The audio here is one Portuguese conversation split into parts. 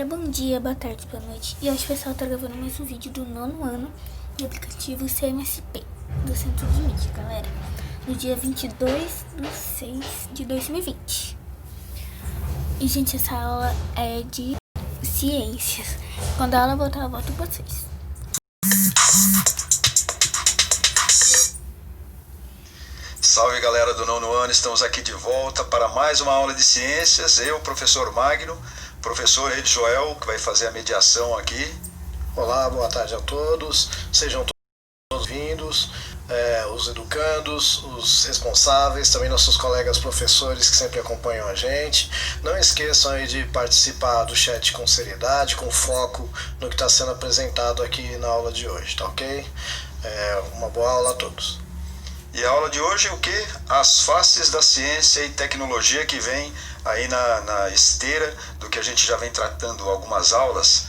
galera, bom dia, boa tarde, boa noite. E hoje o pessoal tá gravando mais um vídeo do 9º ano do aplicativo CMSP, do Centro de Mídia, galera. No dia 22/6/2020. E, gente, essa aula é de ciências. Quando a aula voltar, eu volto com vocês. Salve, galera do 9º ano, estamos aqui de volta para mais uma aula de ciências. Eu, professor Magno, professor Ed Joel, que vai fazer a mediação aqui. Olá, boa tarde a todos, sejam todos vindos, os educandos, os responsáveis, também nossos colegas professores que sempre acompanham a gente. Não esqueçam aí de participar do chat com seriedade, com foco no que está sendo apresentado aqui na aula de hoje, tá ok? Uma boa aula a todos. E a aula de hoje é o quê? As faces da ciência e tecnologia, que vem aí na esteira do que a gente já vem tratando algumas aulas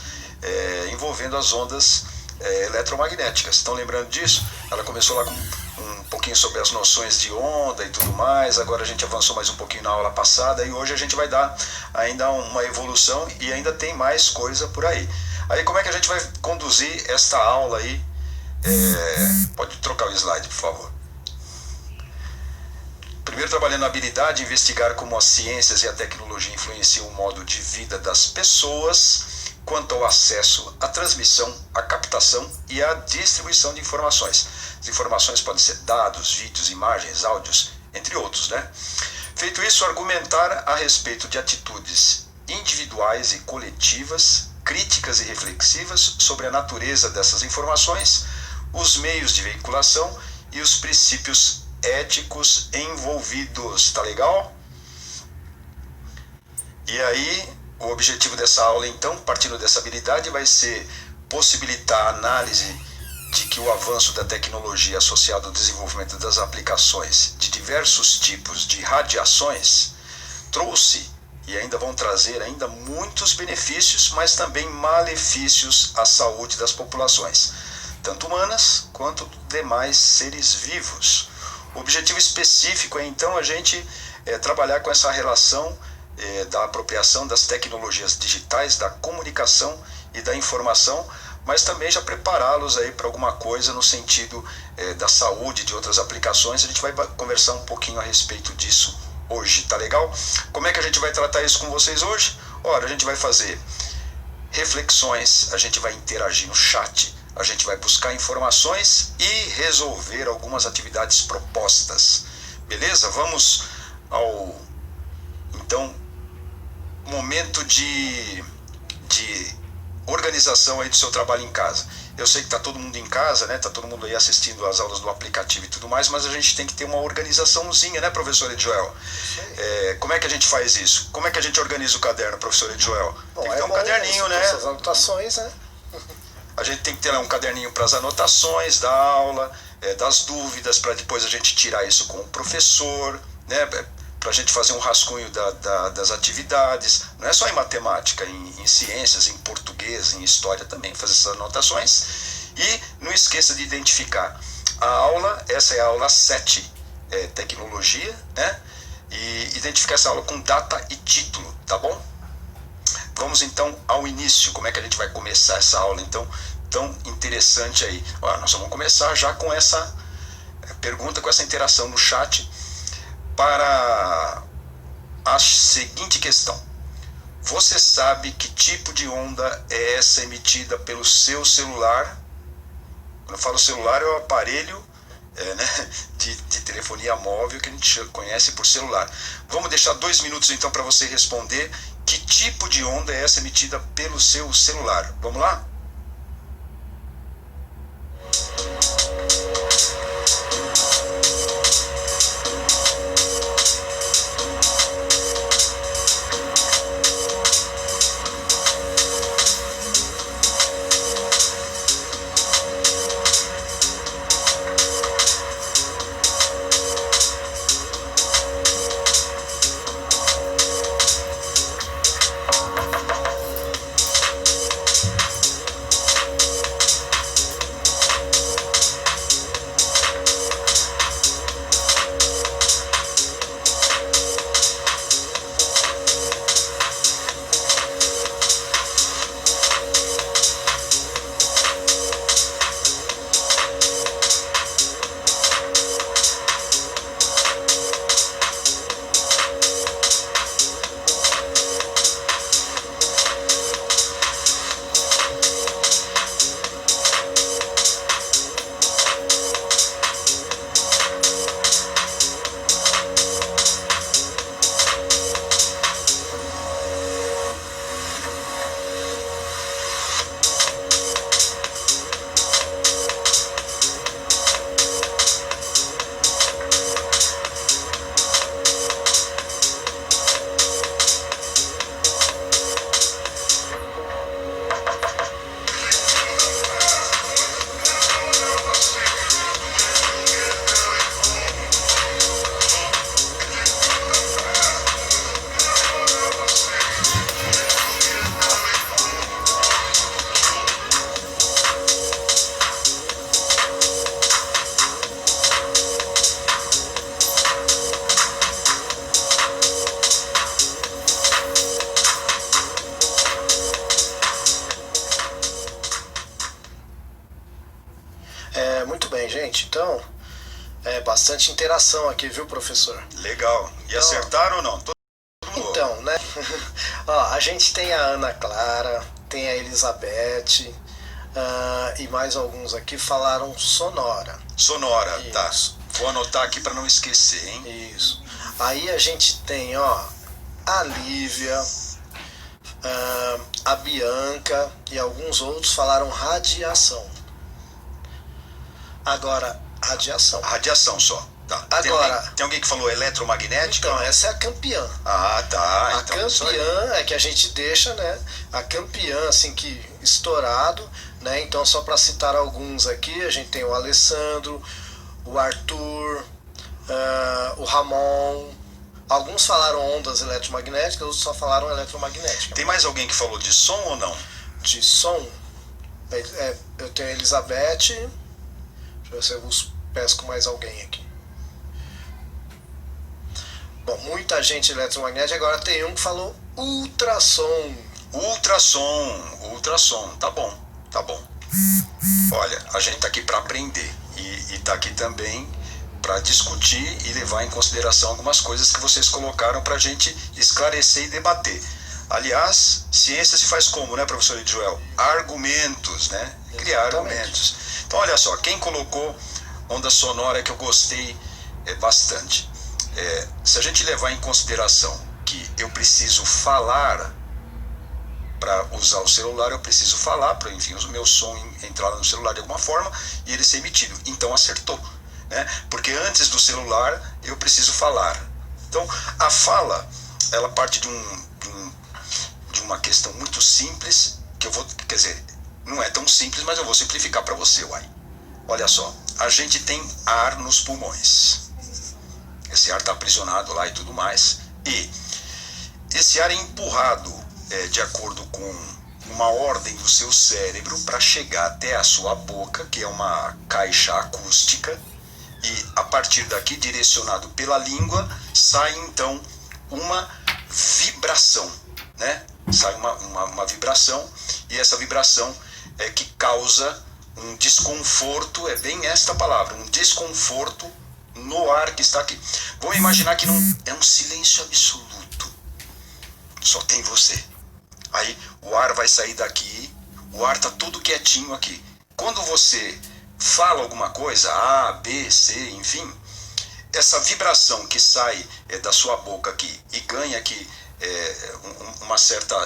envolvendo as ondas eletromagnéticas. Estão lembrando disso? Ela começou lá com um pouquinho sobre as noções de onda e tudo mais, agora a gente avançou mais um pouquinho na aula passada e hoje a gente vai dar ainda uma evolução e ainda tem mais coisa por aí. Aí como é que a gente vai conduzir esta aula aí? Pode trocar o slide, por favor. Primeiro, trabalhando a habilidade de investigar como as ciências e a tecnologia influenciam o modo de vida das pessoas quanto ao acesso, à transmissão, à captação e à distribuição de informações. As informações podem ser dados, vídeos, imagens, áudios, entre outros, né? Feito isso, argumentar a respeito de atitudes individuais e coletivas, críticas e reflexivas sobre a natureza dessas informações, os meios de veiculação e os princípios éticos envolvidos, tá legal? E aí, o objetivo dessa aula, então, partindo dessa habilidade, vai ser possibilitar a análise de que o avanço da tecnologia associado ao desenvolvimento das aplicações de diversos tipos de radiações trouxe e ainda vão trazer ainda muitos benefícios, mas também malefícios à saúde das populações, tanto humanas quanto demais seres vivos. O objetivo específico é, então, a gente trabalhar com essa relação da apropriação das tecnologias digitais, da comunicação e da informação, mas também já prepará-los aí para alguma coisa no sentido da saúde, de outras aplicações. A gente vai conversar um pouquinho a respeito disso hoje, tá legal? Como é que a gente vai tratar isso com vocês hoje? Ora, a gente vai fazer reflexões, a gente vai interagir no chat, a gente vai buscar informações e resolver algumas atividades propostas. Beleza? Vamos ao, então, momento de organização aí do seu trabalho em casa. Eu sei que está todo mundo em casa, né? Está todo mundo aí assistindo as aulas do aplicativo e tudo mais, mas a gente tem que ter uma organizaçãozinha, né, professor Edjoel? Como é que a gente faz isso? Como é que a gente organiza o caderno, professor Edjoel? Tem que ter um caderninho, né? Essas anotações, né? A gente tem que ter um caderninho para as anotações da aula, das dúvidas, para depois a gente tirar isso com o professor, né? Para a gente fazer um rascunho das atividades. Não é só em matemática, em ciências, em português, em história também, fazer essas anotações. E não esqueça de identificar a aula, essa é a aula 7, tecnologia, né? E identificar essa aula com data e título, tá bom? Vamos então ao início, como é que a gente vai começar essa aula então tão interessante aí. Nós vamos começar já com essa pergunta, com essa interação no chat para a seguinte questão: você sabe que tipo de onda é essa emitida pelo seu celular? Quando eu falo celular, é o aparelho de telefonia móvel que a gente conhece por celular. Vamos deixar 2 minutos então para você responder que tipo de onda é essa emitida pelo seu celular. Vamos lá? bem, gente? Então, bastante interação aqui, viu, professor? Legal. E Então, acertaram ou não? Todo mundo. Então, né? Ó, a gente tem a Ana Clara, tem a Elizabeth, e mais alguns aqui falaram sonora. Sonora, Isso. tá. Vou anotar aqui para não esquecer, hein? Isso. Aí a gente tem, ó, a Lívia, a Bianca e alguns outros falaram radiação. Agora, radiação. Radiação só. Tá. Agora, tem alguém que falou eletromagnética? então, essa é a campeã. Ah, tá. A Então, isso aí. campeã é que a gente deixa, né? A campeã, assim, que estourado, né? Então, só para citar alguns aqui, a gente tem o Alessandro, o Arthur, o Ramon. Alguns falaram ondas eletromagnéticas, outros só falaram eletromagnética. Tem mais alguém que falou de som ou não? De som, eu tenho a Elizabeth. Deixa eu ver se eu pesco mais alguém aqui. Bom, muita gente eletromagnética. Agora tem um que falou ultrassom. Ultrassom. Tá bom. Olha, a gente tá aqui para aprender e tá aqui também para discutir e levar em consideração algumas coisas que vocês colocaram para a gente esclarecer e debater. Aliás, ciência se faz como, né, professor Edjoel? Argumentos, né? Criar Exatamente. argumentos. Então, olha só, quem colocou onda sonora que eu gostei bastante. Se a gente levar em consideração que eu preciso falar para usar o celular, eu preciso falar para, enfim, o meu som entrar no celular de alguma forma e ele ser emitido. Então acertou, né? Porque antes do celular eu preciso falar. Então a fala, ela parte de uma questão muito simples, que eu vou, quer dizer, não é tão simples, mas eu vou simplificar para você, uai. Olha só, a gente tem ar nos pulmões. Esse ar está aprisionado lá e tudo mais. E esse ar é empurrado de acordo com uma ordem do seu cérebro para chegar até a sua boca, que é uma caixa acústica. E a partir daqui, direcionado pela língua, sai então uma vibração, né? Sai uma vibração, e essa vibração é que causa um desconforto, é bem esta palavra, um desconforto no ar que está aqui. Vamos imaginar que não é um silêncio absoluto, só tem você. Aí o ar vai sair daqui, o ar está tudo quietinho aqui. Quando você fala alguma coisa, A, B, C, enfim, essa vibração que sai da sua boca aqui e ganha aqui uma certa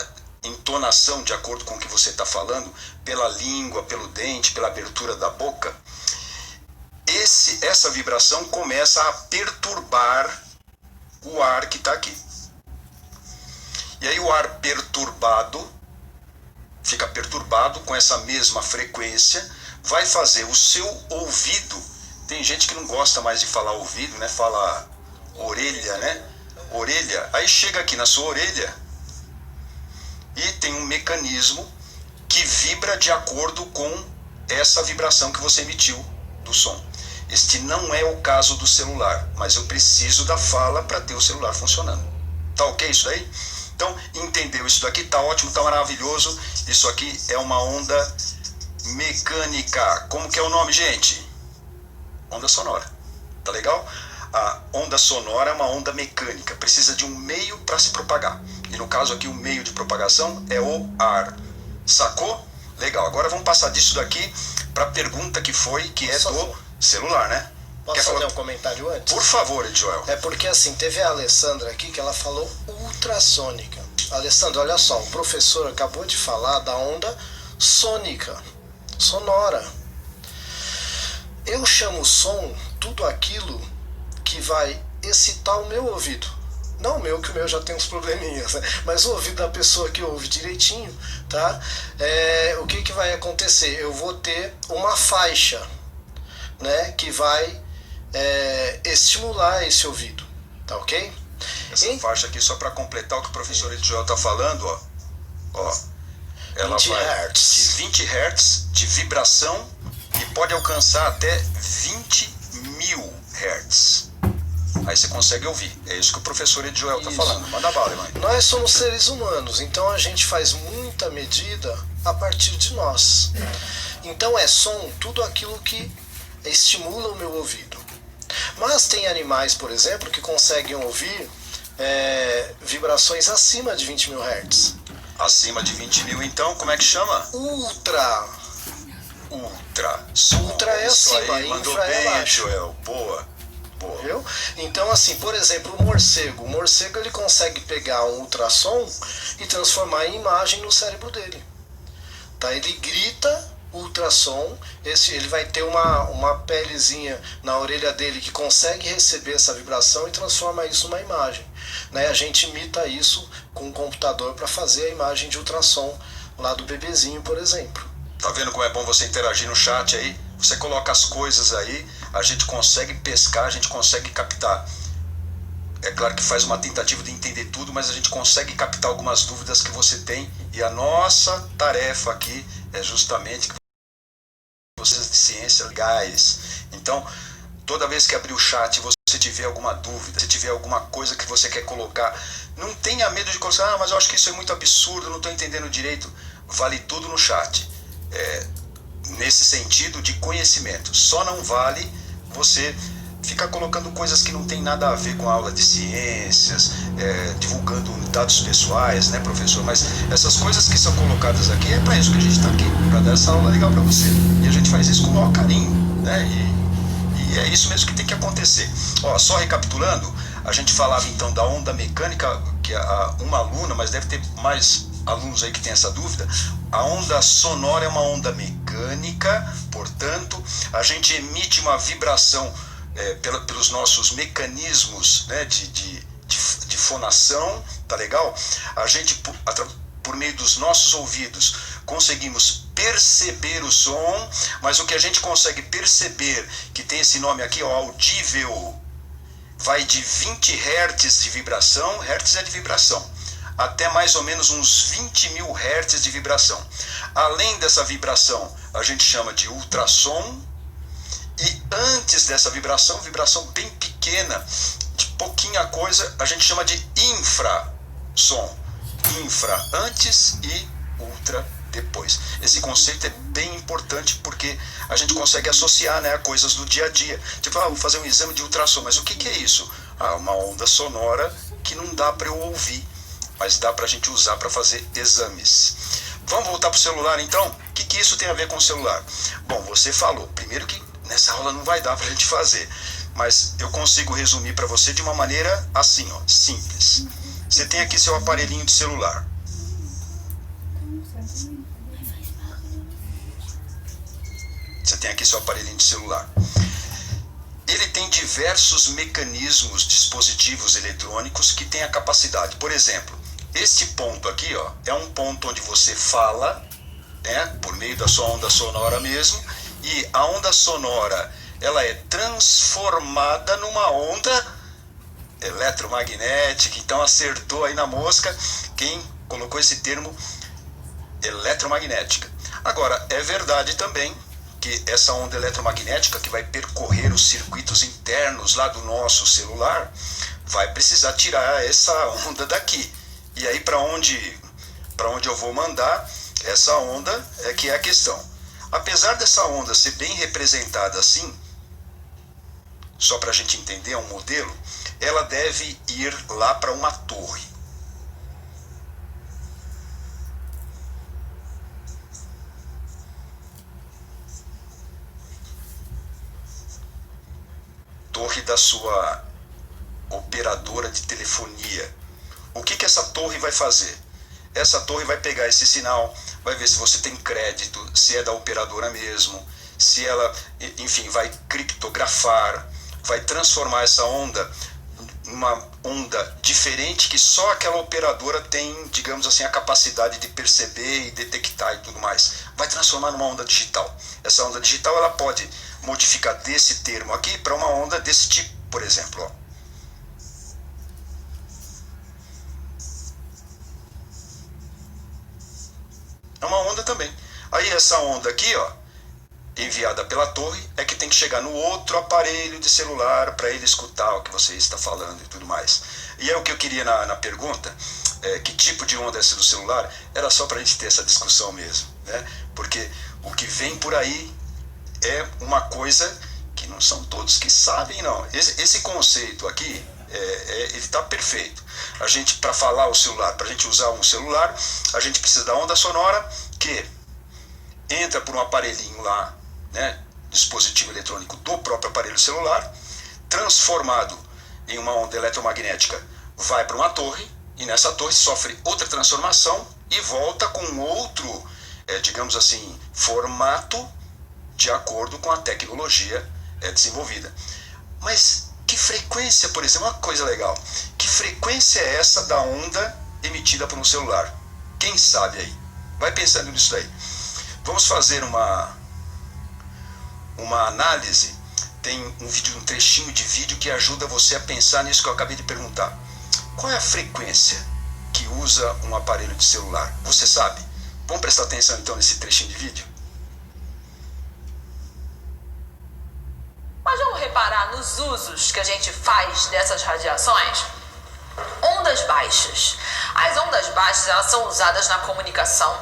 entonação de acordo com o que você está falando, pela língua, pelo dente, pela abertura da boca, essa vibração começa a perturbar o ar que está aqui. E aí o ar perturbado, fica perturbado com essa mesma frequência, vai fazer o seu ouvido, tem gente que não gosta mais de falar ouvido, né? Fala orelha, né? Orelha, aí chega aqui na sua orelha e tem um mecanismo que vibra de acordo com essa vibração que você emitiu do som. Este não é o caso do celular, mas eu preciso da fala para ter o celular funcionando. Tá ok isso daí? Então, entendeu isso daqui? Tá ótimo, tá maravilhoso. Isso aqui é uma onda mecânica. Como que é o nome, gente? Onda sonora. Tá legal? A onda sonora é uma onda mecânica. Precisa de um meio para se propagar. E no caso aqui, o meio de propagação é o ar. Sacou? Legal. Agora vamos passar disso daqui para a pergunta que é do celular, né? Posso fazer um comentário antes? Por favor, Edjoel. É porque assim, teve a Alessandra aqui que ela falou ultrassônica. Alessandra, olha só, o professor acabou de falar da onda sônica, sonora. Eu chamo som tudo aquilo que vai excitar o meu ouvido. Não o meu, que o meu já tem uns probleminhas, né? Mas o ouvido da pessoa que ouve direitinho, tá? O que vai acontecer? Eu vou ter uma faixa, né, que vai estimular esse ouvido, tá ok? Essa faixa aqui, só para completar o que o professor Edjoel está falando, ó, ela 20 vai Hz. de 20 Hz de vibração e pode alcançar até 20 mil Hz. Aí você consegue ouvir. É isso que o professor Edjoel está falando. Manda bala, mãe. Nós somos seres humanos, então a gente faz muita medida a partir de nós. Então é som tudo aquilo que estimula o meu ouvido. Mas tem animais, por exemplo, que conseguem ouvir vibrações acima de 20 mil Hz. Acima de 20 mil, então, como é que chama? Ultra. Ultra é Isso acima, aí, mandou infra é bem, abaixo. Joel. Boa. Viu? Então, assim, por exemplo, o morcego ele consegue pegar um ultrassom e transformar em imagem no cérebro dele. Tá? Ele grita ultrassom, ele vai ter uma pelezinha na orelha dele que consegue receber essa vibração e transforma isso numa imagem. Né? A gente imita isso com um computador para fazer a imagem de ultrassom lá do bebezinho, por exemplo. Tá vendo como é bom você interagir no chat aí? Você coloca as coisas aí, a gente consegue pescar, a gente consegue captar. É claro que faz uma tentativa de entender tudo, mas a gente consegue captar algumas dúvidas que você tem. E a nossa tarefa aqui é justamente que vocês de ciência legais. Então, toda vez que abrir o chat, você tiver alguma dúvida, se tiver alguma coisa que você quer colocar, não tenha medo de colocar, mas eu acho que isso é muito absurdo, não estou entendendo direito. Vale tudo no chat. Nesse sentido de conhecimento. Só não vale você ficar colocando coisas que não tem nada a ver com a aula de ciências, divulgando dados pessoais, né, professor? Mas essas coisas que são colocadas aqui, é para isso que a gente está aqui, para dar essa aula legal para você. E a gente faz isso com o maior carinho, né? E é isso mesmo que tem que acontecer. Ó, só recapitulando, a gente falava então da onda mecânica, que uma aluna, mas deve ter mais alunos aí que tem essa dúvida. A onda sonora é uma onda mecânica, portanto, a gente emite uma vibração pelos nossos mecanismos, né, de fonação, tá legal? A gente, por meio dos nossos ouvidos, conseguimos perceber o som, mas o que a gente consegue perceber, que tem esse nome aqui, ó, audível, vai de 20 Hz de vibração, Hertz é de vibração, até mais ou menos uns 20 mil Hz de vibração. Além dessa vibração, a gente chama de ultrassom, e antes dessa vibração bem pequena, de pouquinha coisa, a gente chama de infrassom. Infra antes e ultra depois. Esse conceito é bem importante porque a gente consegue associar, né, a coisas do dia a dia. Tipo, vou fazer um exame de ultrassom, mas o que é isso? Uma onda sonora que não dá para eu ouvir, mas dá para a gente usar para fazer exames. Vamos voltar para o celular então? O que isso tem a ver com o celular? Bom, você falou, primeiro que nessa aula não vai dar para a gente fazer, mas eu consigo resumir para você de uma maneira assim, ó, simples. Você tem aqui seu aparelhinho de celular. Você tem aqui seu aparelhinho de celular. Ele tem diversos mecanismos, dispositivos eletrônicos que têm a capacidade. Por exemplo, este ponto aqui, ó, é um ponto onde você fala, né, por meio da sua onda sonora mesmo, e a onda sonora, ela é transformada numa onda eletromagnética. Então acertou aí na mosca quem colocou esse termo eletromagnética. Agora, é verdade também que essa onda eletromagnética que vai percorrer os circuitos internos lá do nosso celular vai precisar tirar essa onda daqui. E aí para onde eu vou mandar essa onda é que é a questão. Apesar dessa onda ser bem representada assim, só para a gente entender, é um modelo, ela deve ir lá para uma torre. Torre da sua operadora de telefonia. O que essa torre vai fazer? Essa torre vai pegar esse sinal, vai ver se você tem crédito, se é da operadora mesmo, se ela, enfim, vai criptografar, vai transformar essa onda numa onda diferente que só aquela operadora tem, digamos assim, a capacidade de perceber e detectar e tudo mais. Vai transformar numa onda digital. Essa onda digital ela pode modificar desse termo aqui para uma onda desse tipo, por exemplo, ó. É uma onda também. Aí essa onda aqui, ó, enviada pela torre, é que tem que chegar no outro aparelho de celular para ele escutar o que você está falando e tudo mais. E é o que eu queria na pergunta, que tipo de onda é essa do celular, era só para a gente ter essa discussão mesmo, né? Porque o que vem por aí é uma coisa não são todos que sabem, não. Esse conceito aqui, ele está perfeito. A gente, para falar o celular, para a gente usar um celular, a gente precisa da onda sonora que entra por um aparelhinho lá, né, dispositivo eletrônico do próprio aparelho celular, transformado em uma onda eletromagnética, vai para uma torre, e nessa torre sofre outra transformação e volta com outro, digamos assim, formato de acordo com a tecnologia desenvolvida. Mas que frequência, por exemplo, uma coisa legal, que frequência é essa da onda emitida por um celular? Quem sabe aí? Vai pensando nisso daí. Vamos fazer uma análise. Tem um trechinho de vídeo que ajuda você a pensar nisso que eu acabei de perguntar. Qual é a frequência que usa um aparelho de celular? Você sabe? Vamos prestar atenção então nesse trechinho de vídeo? Mas vamos reparar nos usos que a gente faz dessas radiações? Ondas baixas. As ondas baixas, elas são usadas na comunicação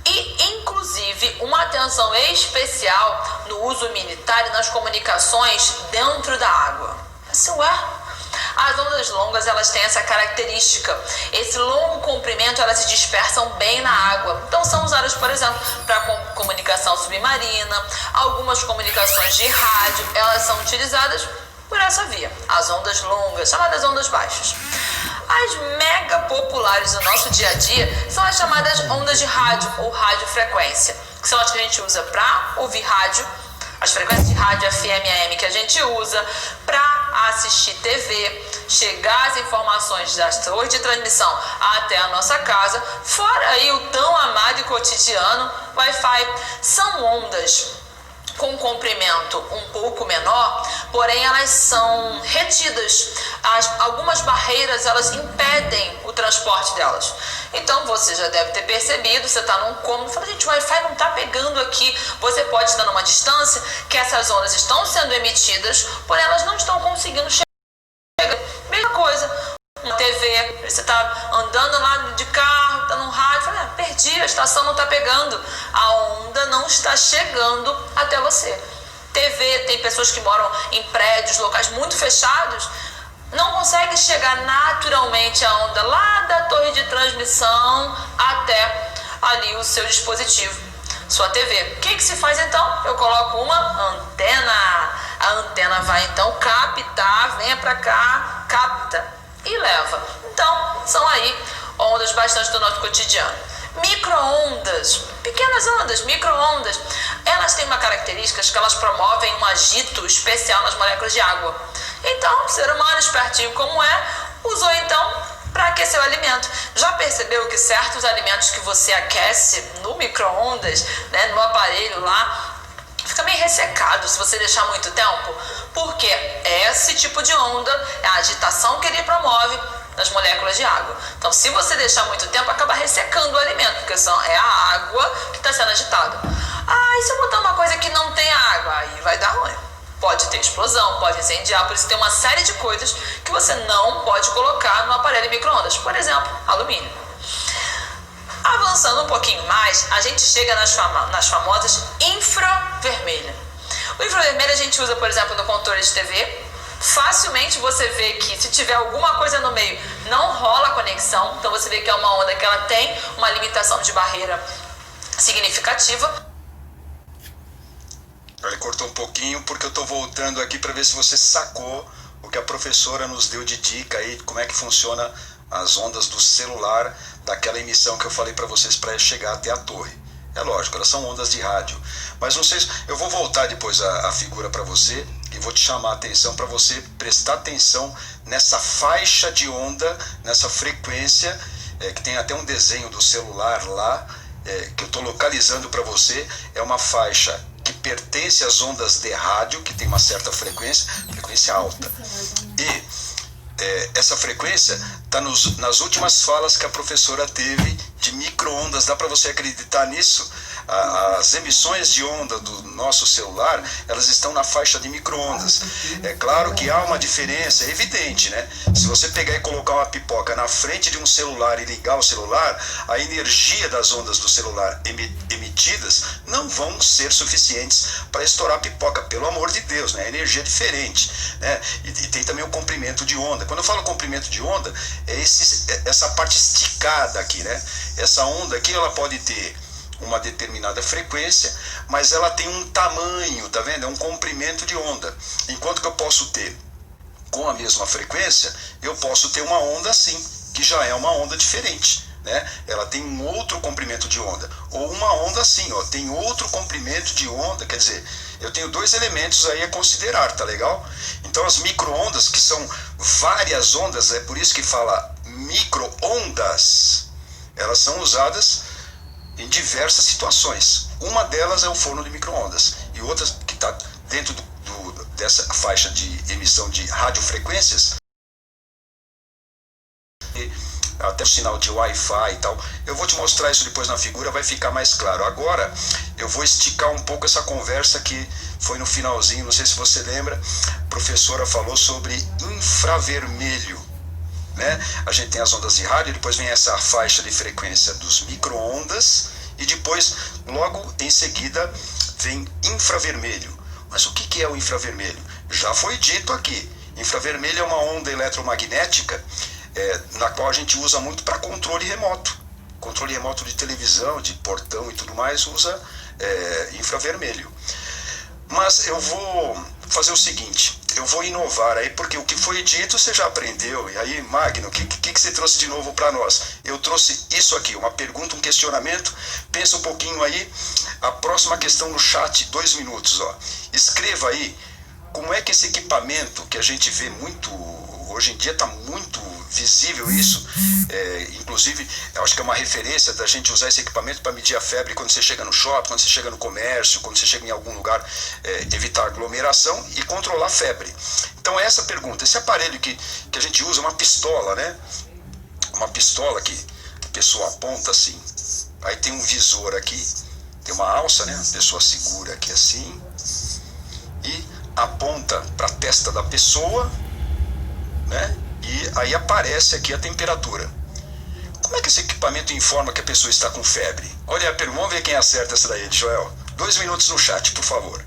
e, inclusive, uma atenção especial no uso militar e nas comunicações dentro da água. Assim, as ondas longas, elas têm essa característica. Esse longo comprimento, elas se dispersam bem na água. Então, são usadas, por exemplo, para comunicação submarina. Algumas comunicações de rádio, elas são utilizadas por essa via. As ondas longas, chamadas ondas baixas. As mega populares do nosso dia a dia são as chamadas ondas de rádio ou radiofrequência, que são as que a gente usa para ouvir rádio, as frequências de rádio FM e AM que a gente usa para assistir TV, chegar as informações das torres de transmissão até a nossa casa, fora aí o tão amado e cotidiano Wi-Fi. São ondas com comprimento um pouco menor, porém elas são retidas. Algumas barreiras, elas impedem o transporte delas. Então você já deve ter percebido, você está num cômodo, fala, gente, o Wi-Fi não está pegando aqui. Você pode estar numa distância que essas ondas estão sendo emitidas, porém elas não estão conseguindo chegar. Mesma coisa, uma TV, você está andando lá de carro, está no rádio, fala, perdi, a estação não está pegando, a onda não está chegando até você. TV, tem pessoas que moram em prédios, locais muito fechados, não consegue chegar naturalmente a onda lá da torre de transmissão até ali o seu dispositivo, sua TV. O que se faz então? Eu coloco uma antena. A antena vai então captar, venha para cá, capta e leva. Então, são aí ondas bastante do nosso cotidiano. Micro-ondas, pequenas ondas, micro-ondas, elas têm uma característica que elas promovem um agito especial nas moléculas de água. Então, o ser humano, espertinho como usou então para aquecer o alimento. Já percebeu que certos alimentos que você aquece no micro-ondas, né, no aparelho lá, fica meio ressecado se você deixar muito tempo? Porque esse tipo de onda é a agitação que ele promove nas moléculas de água. Então, se você deixar muito tempo, acaba ressecando o alimento, porque é a água que está sendo agitada. E se eu botar uma coisa que não tem água? Aí vai dar ruim. Pode ter explosão, pode incendiar, por isso tem uma série de coisas que você não pode colocar no aparelho micro-ondas. Por exemplo, alumínio. Avançando um pouquinho mais, a gente chega nas famosas infravermelhas. O infravermelho a gente usa, por exemplo, no controle de TV. Facilmente você vê que se tiver alguma coisa no meio, não rola a conexão. Então você vê que é uma onda que ela tem uma limitação de barreira significativa. Ele cortou um pouquinho porque eu estou voltando aqui para ver se você sacou o que a professora nos deu de dica aí, como é que funciona as ondas do celular, daquela emissão que eu falei para vocês para chegar até a torre. É lógico, elas são ondas de rádio. Mas não sei, eu vou voltar depois a figura para você e vou te chamar a atenção para você prestar atenção nessa faixa de onda, nessa frequência, que tem até um desenho do celular lá, que eu estou localizando para você. É uma faixa que pertence às ondas de rádio, que tem uma certa frequência alta. E essa frequência está nas últimas falas que a professora teve de micro-ondas. Dá para você acreditar nisso? As emissões de onda do nosso celular, elas estão na faixa de micro-ondas. É claro que há uma diferença, é evidente, né? Se você pegar e colocar uma pipoca na frente de um celular e ligar o celular, a energia das ondas do celular emitidas não vão ser suficientes para estourar a pipoca, pelo amor de Deus, né? A energia é diferente, né? E tem também o comprimento de onda. Quando eu falo comprimento de onda, é essa parte esticada aqui, né? Essa onda aqui, ela pode ter uma determinada frequência, mas ela tem um tamanho, tá vendo? É um comprimento de onda. Enquanto que eu posso ter, com a mesma frequência, eu posso ter uma onda assim, que já é uma onda diferente, né? Ela tem um outro comprimento de onda. Ou uma onda assim, ó, tem outro comprimento de onda, quer dizer, eu tenho dois elementos aí a considerar, tá legal? Então as micro-ondas, que são várias ondas, é por isso que fala micro-ondas, elas são usadas em diversas situações. Uma delas é o forno de micro-ondas, e outra que está dentro dessa faixa de emissão de radiofrequências, até o sinal de Wi-Fi e tal. Eu vou te mostrar isso depois na figura, vai ficar mais claro. Agora eu vou esticar um pouco essa conversa que foi no finalzinho, não sei se você lembra, a professora falou sobre infravermelho, né? A gente tem as ondas de rádio, depois vem essa faixa de frequência dos micro-ondas e depois, logo em seguida, vem infravermelho. Mas o que é o infravermelho? Já foi dito aqui. Infravermelho é uma onda eletromagnética na qual a gente usa muito para controle remoto. Controle remoto de televisão, de portão e tudo mais, usa infravermelho. Mas eu vou fazer o seguinte, eu vou inovar aí, porque o que foi dito você já aprendeu. E aí, Magno, o que você trouxe de novo para nós? Eu trouxe isso aqui, uma pergunta, um questionamento. Pensa um pouquinho aí. A próxima questão no chat, 2 minutos, ó. Escreva aí como é que esse equipamento que a gente vê muito, hoje em dia está muito visível isso, inclusive eu acho que é uma referência da gente usar esse equipamento para medir a febre quando você chega no shopping, quando você chega no comércio, quando você chega em algum lugar, evitar aglomeração e controlar a febre. Então é essa pergunta, esse aparelho que a gente usa, uma pistola, né? Uma pistola que a pessoa aponta assim, aí tem um visor aqui, tem uma alça, né? A pessoa segura aqui assim e aponta para a testa da pessoa, né? E aí aparece aqui a temperatura. Como é que esse equipamento informa que a pessoa está com febre? Olha a pergunta, vamos ver quem acerta essa daí, Joel. 2 minutos no chat, por favor.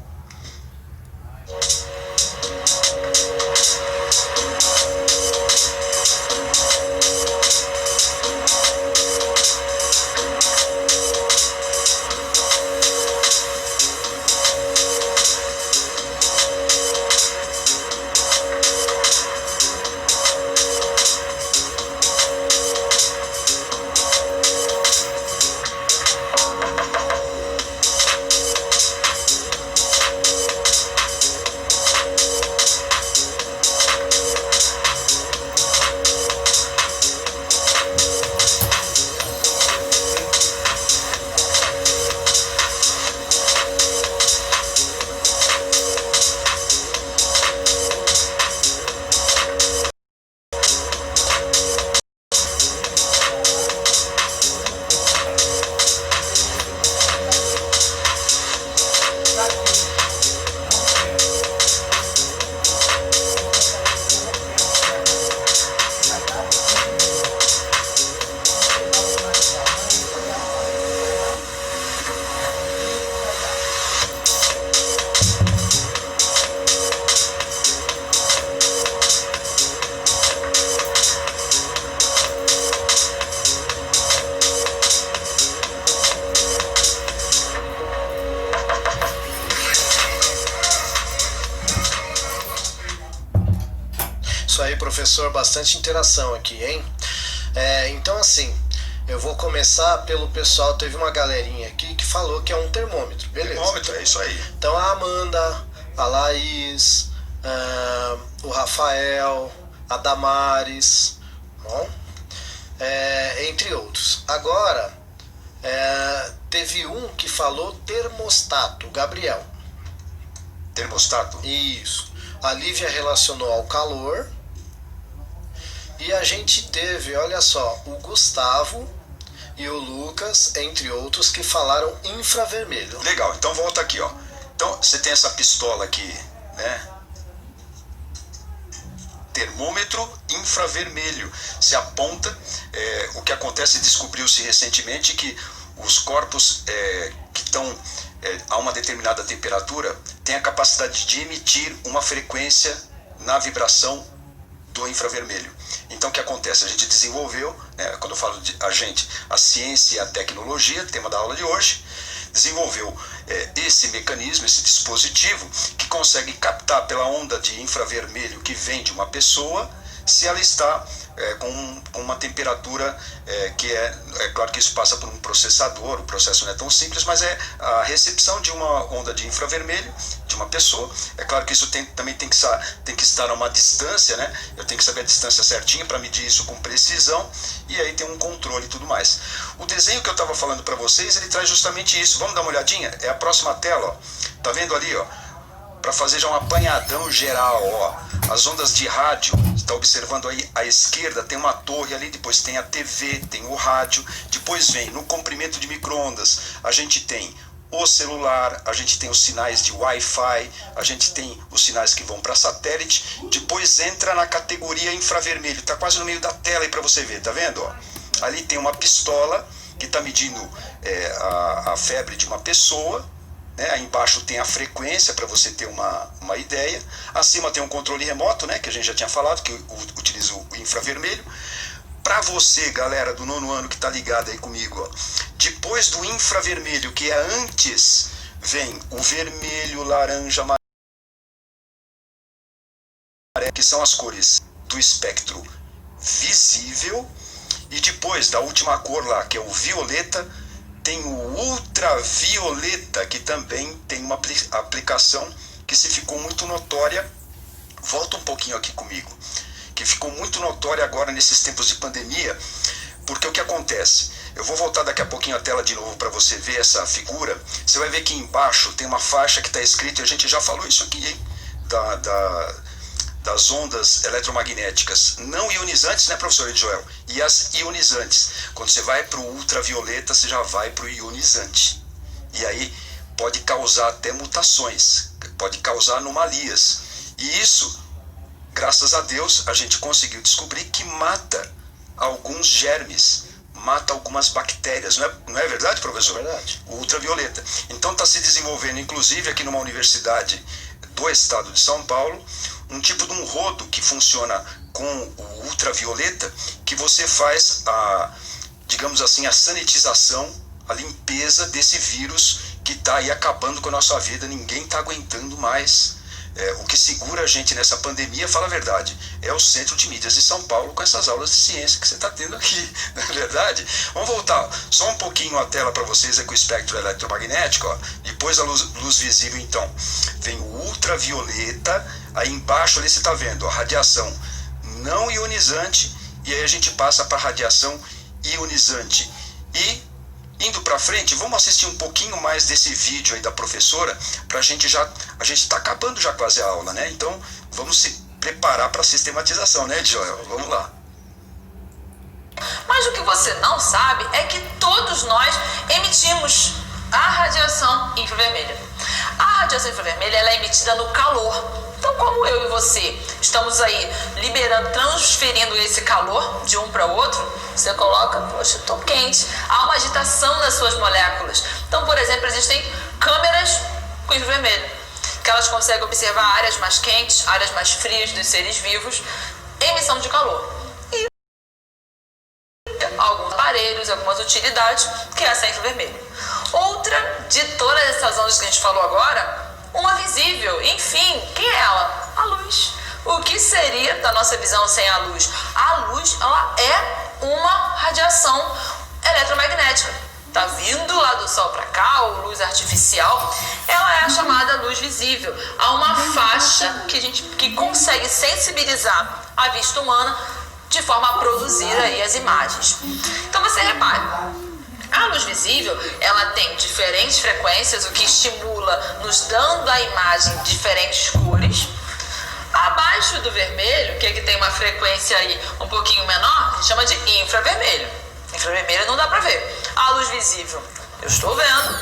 Professor, bastante interação aqui, hein? Então assim, eu vou começar pelo pessoal, teve uma galerinha aqui que falou que é um termômetro, beleza? Termômetro, é isso aí. Então a Amanda, a Laís, o Rafael, a Damares, bom? Entre outros. Agora, teve um que falou termostato, Gabriel. Termostato? Isso. A Lívia relacionou ao calor. E a gente teve, olha só, o Gustavo e o Lucas, entre outros, que falaram infravermelho. Legal, então volta aqui, ó. Então você tem essa pistola aqui, né? Termômetro infravermelho. Se aponta, o que acontece, descobriu-se recentemente que os corpos que estão a uma determinada temperatura têm a capacidade de emitir uma frequência na vibração do infravermelho. Então o que acontece? A gente desenvolveu, quando eu falo de a gente, a ciência e a tecnologia, tema da aula de hoje, desenvolveu esse mecanismo, esse dispositivo que consegue captar pela onda de infravermelho que vem de uma pessoa se ela está com uma temperatura que é claro que isso passa por um processador, o processo não é tão simples, mas é a recepção de uma onda de infravermelho de uma pessoa. É claro que isso também tem que estar a uma distância, né? Eu tenho que saber a distância certinha para medir isso com precisão, e aí tem um controle e tudo mais. O desenho que eu estava falando para vocês, ele traz justamente isso. Vamos dar uma olhadinha? É a próxima tela, ó. Tá vendo ali, ó? Para fazer já um apanhadão geral, ó. As ondas de rádio, está observando aí à esquerda, tem uma torre ali, depois tem a TV, tem o rádio, depois vem no comprimento de micro-ondas, a gente tem o celular, a gente tem os sinais de Wi-Fi, a gente tem os sinais que vão para satélite, depois entra na categoria infravermelho, está quase no meio da tela aí para você ver, tá vendo? Ó? Ali tem uma pistola que está medindo a febre de uma pessoa, né? Aí embaixo tem a frequência para você ter uma ideia. Acima tem um controle remoto, né? Que a gente já tinha falado, que utiliza o infravermelho. Para você, galera do 9º ano que está ligado aí comigo, ó, depois do infravermelho, que é antes, vem o vermelho, laranja, amarelo, que são as cores do espectro visível. E depois da última cor lá, que é o violeta, tem o ultravioleta, que também tem uma aplicação que se ficou muito notória. Volta um pouquinho aqui comigo. Que ficou muito notória agora nesses tempos de pandemia, porque o que acontece? Eu vou voltar daqui a pouquinho a tela de novo para você ver essa figura. Você vai ver que embaixo tem uma faixa que está escrito, e a gente já falou isso aqui, hein? Das ondas eletromagnéticas não ionizantes, né, professor Edjoel? E as ionizantes. Quando você vai para o ultravioleta, você já vai para o ionizante. E aí pode causar até mutações, pode causar anomalias. E isso, graças a Deus, a gente conseguiu descobrir que mata alguns germes, mata algumas bactérias. Não é verdade, professor? É verdade. O ultravioleta. Então está se desenvolvendo, inclusive aqui numa universidade do estado de São Paulo, um tipo de um rodo que funciona com o ultravioleta, que você faz digamos assim, a sanitização, a limpeza desse vírus que está aí acabando com a nossa vida. Ninguém está aguentando mais. O que segura a gente nessa pandemia, fala a verdade, é o Centro de Mídias de São Paulo, com essas aulas de ciência que você está tendo aqui, não é verdade? Vamos voltar só um pouquinho a tela para vocês aqui, o espectro eletromagnético, ó. Depois a luz visível, então, vem o ultravioleta, aí embaixo ali você está vendo a radiação não ionizante, e aí a gente passa para a radiação ionizante. E indo para frente, vamos assistir um pouquinho mais desse vídeo aí da professora, para a gente está acabando já quase a aula, né? Então vamos se preparar para a sistematização, né, Joel? Vamos lá. Mas o que você não sabe é que todos nós emitimos a radiação infravermelha. A radiação infravermelha ela é emitida no calor. Então, como eu e você estamos aí liberando, transferindo esse calor de um para o outro, você coloca, poxa, estou quente. Há uma agitação nas suas moléculas. Então, por exemplo, existem câmeras com infravermelho, que elas conseguem observar áreas mais quentes, áreas mais frias dos seres vivos, emissão de calor. E alguns aparelhos, algumas utilidades, que é essa infravermelho. Outra de todas essas ondas que a gente falou agora, uma visível. Enfim, quem é ela? A luz. O que seria da nossa visão sem a luz? A luz, ela é uma radiação eletromagnética. Tá vindo lá do sol para cá, ou luz artificial, ela é a chamada luz visível. Há uma faixa que consegue sensibilizar a vista humana de forma a produzir aí as imagens. Então você repare, a luz visível, ela tem diferentes frequências, o que estimula, nos dando a imagem diferentes cores. Abaixo do vermelho, que tem uma frequência aí um pouquinho menor, a gente chama de infravermelho. Infravermelho não dá pra ver. A luz visível, eu estou vendo.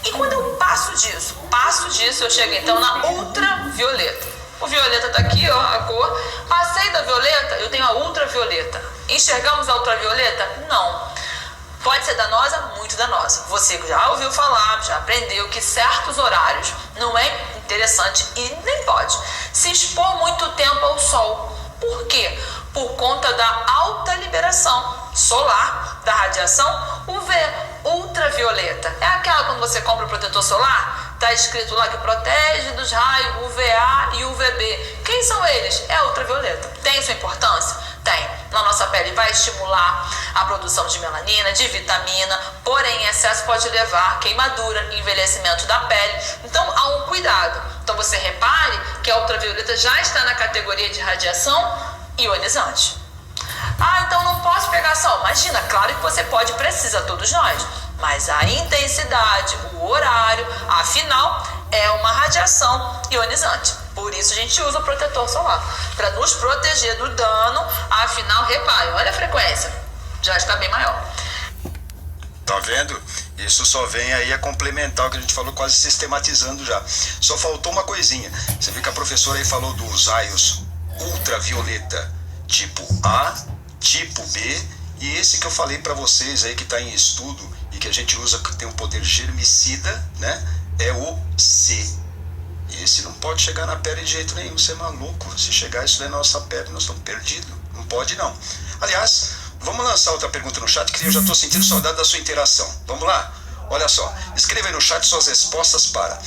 E quando eu passo disso, eu chego então na ultravioleta. O violeta tá aqui, ó, a cor. Passei da violeta, eu tenho a ultravioleta. Enxergamos a ultravioleta? Não. Pode ser danosa? Muito danosa. Você já ouviu falar, já aprendeu que certos horários não é interessante e nem pode se expor muito tempo ao sol. Por quê? Por conta da alta liberação solar da radiação UV, ultravioleta. É aquela quando você compra o protetor solar, tá escrito lá que protege dos raios UVA e UVB. Quem são eles? É a ultravioleta. Tem sua importância? Tem. Na nossa pele vai estimular a produção de melanina, de vitamina, porém em excesso pode levar queimadura, envelhecimento da pele. Então há um cuidado. Então você repare que a ultravioleta já está na categoria de radiação ionizante. Ah, então não posso pegar sol. Imagina, claro que você pode e precisa, todos nós. Mas a intensidade, o horário, afinal, é uma radiação ionizante. Por isso a gente usa o protetor solar, para nos proteger do dano. Afinal, repare, olha a frequência, já está bem maior. Tá vendo? Isso só vem aí a complementar o que a gente falou, quase sistematizando já. Só faltou uma coisinha. Você viu que a professora aí falou dos raios ultravioleta tipo A, tipo B, e esse que eu falei para vocês aí que está em estudo e que a gente usa, que tem um poder germicida, né? É o C. Esse não pode chegar na pele de jeito nenhum, você é maluco. Se chegar isso na nossa pele, nós estamos perdidos. Não pode não. Aliás, vamos lançar outra pergunta no chat, que eu já estou sentindo saudade da sua interação. Vamos lá? Olha só, escreva aí no chat suas respostas para: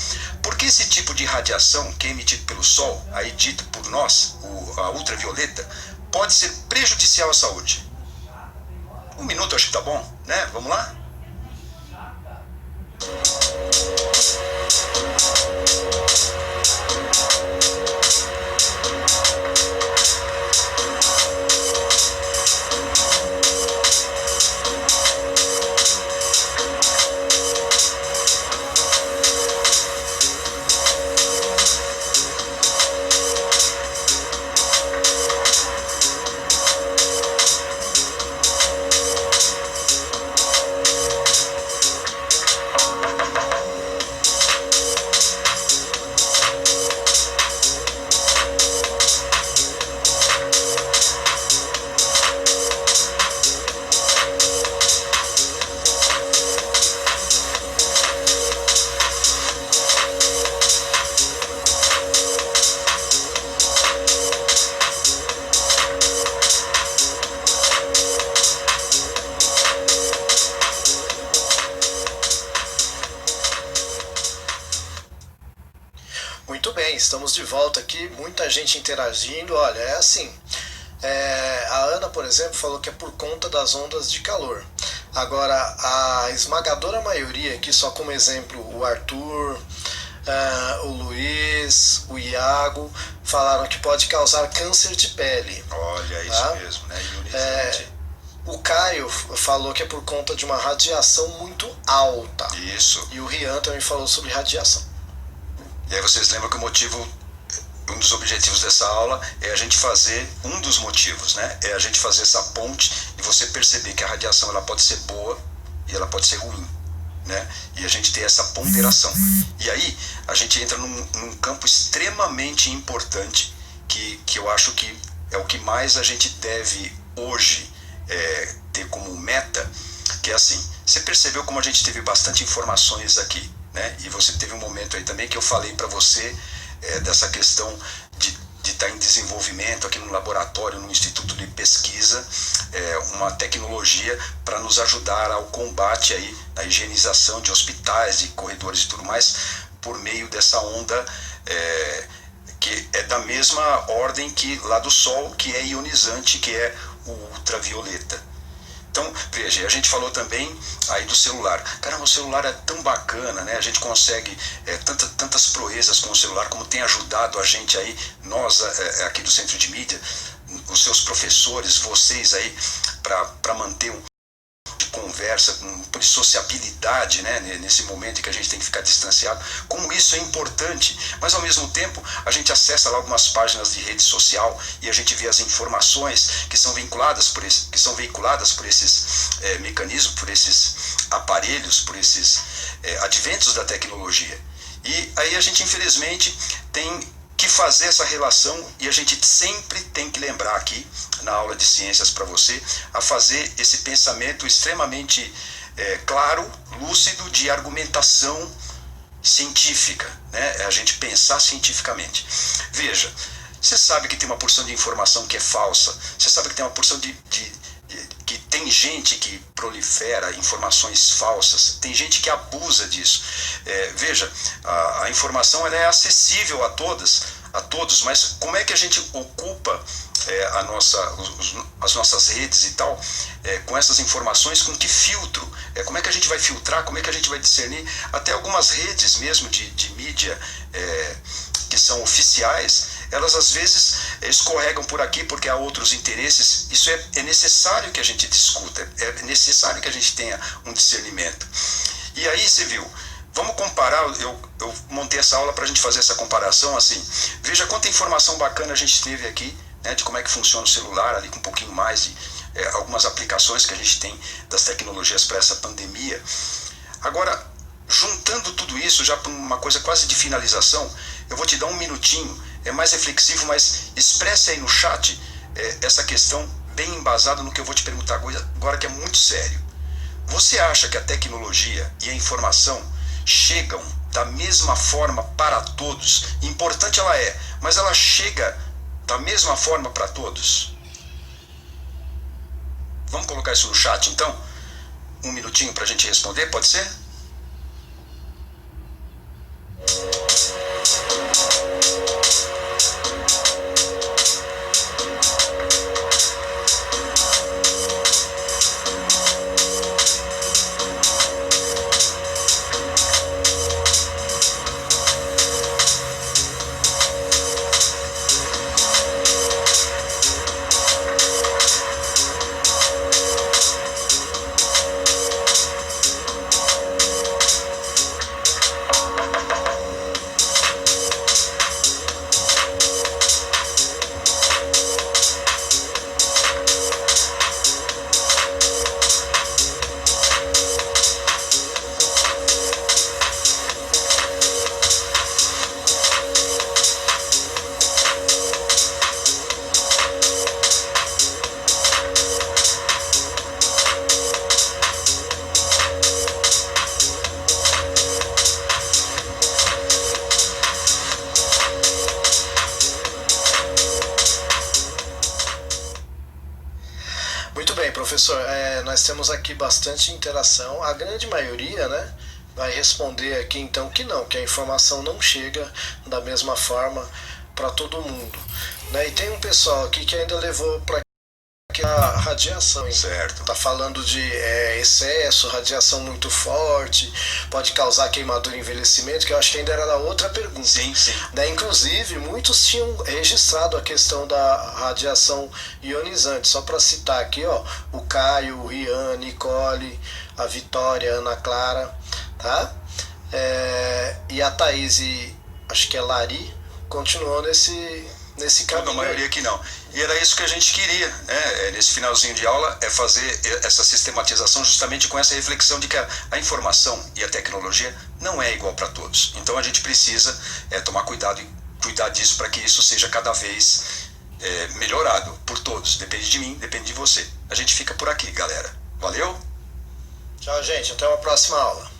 por que esse tipo de radiação que é emitido pelo Sol, aí dito por nós, a ultravioleta, pode ser prejudicial à saúde? Um minuto acho que tá bom, né? Vamos lá? Muito bem, estamos de volta aqui, muita gente interagindo. Olha, é assim, a Ana, por exemplo, falou que é por conta das ondas de calor. Agora, a esmagadora maioria aqui, só como exemplo, o Arthur, o Luiz, o Iago, falaram que pode causar câncer de pele. Olha, isso tá? mesmo, né? Ionizante. O Caio falou que é por conta de uma radiação muito alta. Isso. E o Rian também falou sobre radiação. E aí vocês lembram que o motivo, um dos objetivos dessa aula é a gente fazer, um dos motivos, né? É a gente fazer essa ponte e você perceber que a radiação ela pode ser boa e ela pode ser ruim, né? E a gente ter essa ponderação. E aí a gente entra num campo extremamente importante que eu acho que é o que mais a gente deve hoje ter como meta, que é assim, você percebeu como a gente teve bastante informações aqui, né? E você teve um momento aí também que eu falei para você dessa questão de estar em desenvolvimento aqui no laboratório, no Instituto de Pesquisa, uma tecnologia para nos ajudar ao combate aí, na higienização de hospitais, de corredores e tudo mais, por meio dessa onda que é da mesma ordem que lá do Sol, que é ionizante, que é o ultravioleta. Então, veja, a gente falou também aí do celular. Caramba, o celular é tão bacana, né? A gente consegue tantas proezas com o celular, como tem ajudado a gente aí, nós aqui do Centro de Mídia, os seus professores, vocês aí, para manter um conversa, por sociabilidade, né, nesse momento em que a gente tem que ficar distanciado, como isso é importante, mas ao mesmo tempo a gente acessa lá algumas páginas de rede social e a gente vê as informações que são veiculadas por esses mecanismos, por esses aparelhos, por esses adventos da tecnologia. E aí a gente infelizmente tem que fazer essa relação, e a gente sempre tem que lembrar aqui na aula de ciências para você a fazer esse pensamento extremamente claro, lúcido, de argumentação científica, né? A gente pensar cientificamente. Veja, você sabe que tem uma porção de informação que é falsa, você sabe que tem uma porção que tem gente que prolifera informações falsas, tem gente que abusa disso. Veja, a informação ela é acessível a todos, mas como é que a gente ocupa as nossas redes e tal, com essas informações, com que filtro? Como é que a gente vai filtrar, como é que a gente vai discernir? Até algumas redes mesmo de mídia que são oficiais, elas às vezes escorregam por aqui porque há outros interesses. Isso é necessário que a gente discuta, é necessário que a gente tenha um discernimento. E aí você viu, vamos comparar, eu montei essa aula para a gente fazer essa comparação assim. Veja quanta informação bacana a gente teve aqui, né, de como é que funciona o celular, ali com um pouquinho mais de algumas aplicações que a gente tem das tecnologias para essa pandemia. Agora, juntando tudo isso já para uma coisa quase de finalização, eu vou te dar um minutinho, é mais reflexivo, mas expresse aí no chat essa questão bem embasada no que eu vou te perguntar agora, que é muito sério. Você acha que a tecnologia e a informação chegam da mesma forma para todos? Importante ela é, mas ela chega da mesma forma para todos? Vamos colocar isso no chat então? Um minutinho para a gente responder, pode ser? Muito bem, professor, nós temos aqui bastante interação, a grande maioria, né, vai responder aqui então que não, que a informação não chega da mesma forma para todo mundo, né? E tem um pessoal aqui que ainda levou para a radiação, certo? Tá falando de excesso, radiação muito forte, pode causar queimadura e envelhecimento, que eu acho que ainda era a outra pergunta. Sim, sim. Né? Inclusive, muitos tinham registrado a questão da radiação ionizante. Só para citar aqui, ó, o Caio, o Rian, Nicole, a Vitória, a Ana Clara, tá? E a Thaís, acho que é Lari, continuou nesse caminho. A maioria que não. E era isso que a gente queria, né? Nesse finalzinho de aula, é fazer essa sistematização justamente com essa reflexão de que a informação e a tecnologia não é igual para todos. Então a gente precisa tomar cuidado e cuidar disso para que isso seja cada vez melhorado por todos. Depende de mim, depende de você. A gente fica por aqui, galera. Valeu? Tchau, gente. Até uma próxima aula.